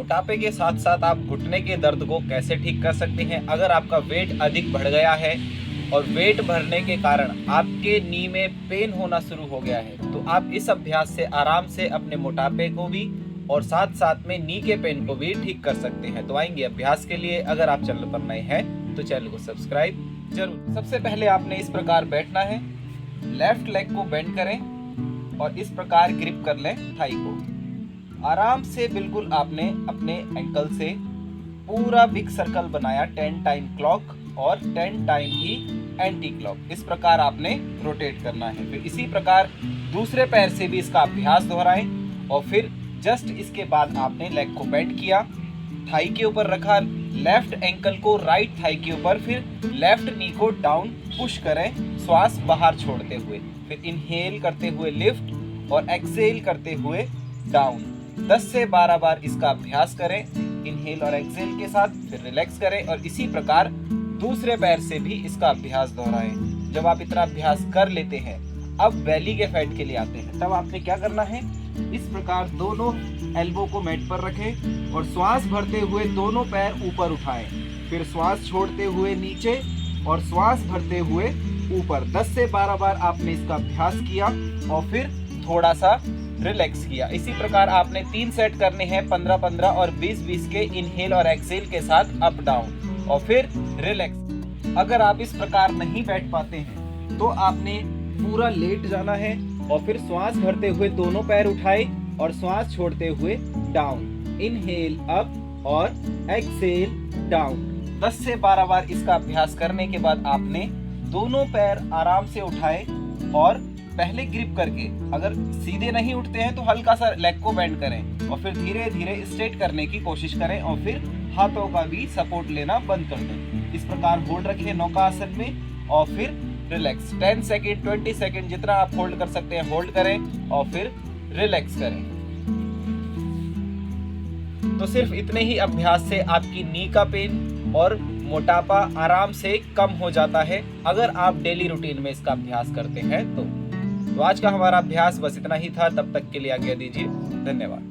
मोटापे के साथ साथ आप घुटने के दर्द को कैसे ठीक कर सकते हैं। अगर आपका वेट अधिक बढ़ गया है और वेट बढ़ने के कारण आपके नी में पेन होना शुरू हो गया है, तो आप इस अभ्यास से आराम से अपने मोटापे को भी और साथ साथ में नी के पेन को भी ठीक कर सकते हैं। तो आएंगे अभ्यास के लिए। अगर आप चैनल पर नए हैं तो चैनल को सब्सक्राइब जरूर। सबसे पहले आपने इस प्रकार बैठना है, लेफ्ट लेग को बेंड करें और इस प्रकार ग्रिप कर लें थाई को। आराम से बिल्कुल आपने अपने एंकल से पूरा बिग सर्कल बनाया 10 टाइम क्लॉक और 10 टाइम ही एंटी क्लॉक। इस प्रकार आपने रोटेट करना है। फिर इसी प्रकार दूसरे पैर से भी इसका अभ्यास दोहराएं और फिर जस्ट इसके बाद आपने लेग को बेंड किया, थाई के ऊपर रखा, लेफ्ट एंकल को राइट थाई के ऊपर, फिर लेफ्ट नी को डाउन पुश करें श्वास बाहर छोड़ते हुए। फिर इनहेल करते हुए लिफ्ट और एक्सेल करते हुए डाउन। 10 से 12 बार इसका अभ्यास करें इनहेल और एक्सेल के साथ। फिर रिलैक्स करें और इसी प्रकार दूसरे पैर से भी इसका अभ्यास दोहराएं। जब आप इतना अभ्यास कर लेते हैं, अब बेली के फैट के लिए आते हैं। तब आपने क्या करना है, इस प्रकार दोनों एल्बो को मैट पर रखें और श्वास भरते हुए दोनों पैर ऊपर उठाएं। फिर श्वास छोड़ते हुए नीचे और श्वास भरते हुए ऊपर। 10 से 12 बार आपने इसका अभ्यास किया और फिर थोड़ा सा रिलैक्स किया। इसी प्रकार आपने 3 सेट करने हैं, 15-15 और 20-20 के इनहेल और एक्सेल के साथ अप डाउन और फिर रिलैक्स। अगर आप इस प्रकार नहीं बैठ पाते हैं तो आपने पूरा लेट जाना है और फिर श्वास भरते हुए दोनों पैर उठाए और श्वास छोड़ते हुए डाउन। इनहेल अप और एक्सेल डाउन। 10 से 12 बार इसका अभ्यास करने के बाद आपने दोनों पैर आराम से उठाए और पहले ग्रिप करके, अगर सीधे नहीं उठते हैं तो हल्का सा लेग को बेंड करें और फिर धीरे धीरे स्ट्रेट करने की कोशिश करें और फिर हाथों का भी सपोर्ट लेना बंद कर दें। इस प्रकार होल्ड रखें नौका आसन में और फिर रिलैक्स। 10 सेकेंड 20 सेकेंड जितना आप होल्ड कर सकते हैं होल्ड करें और फिर रिलैक्स करें। तो सिर्फ इतने ही अभ्यास से आपकी नी का पेन और मोटापा आराम से कम हो जाता है, अगर आप डेली रूटीन में इसका अभ्यास करते हैं तो आज का हमारा अभ्यास बस इतना ही था। तब तक के लिए आज्ञा दीजिए। धन्यवाद।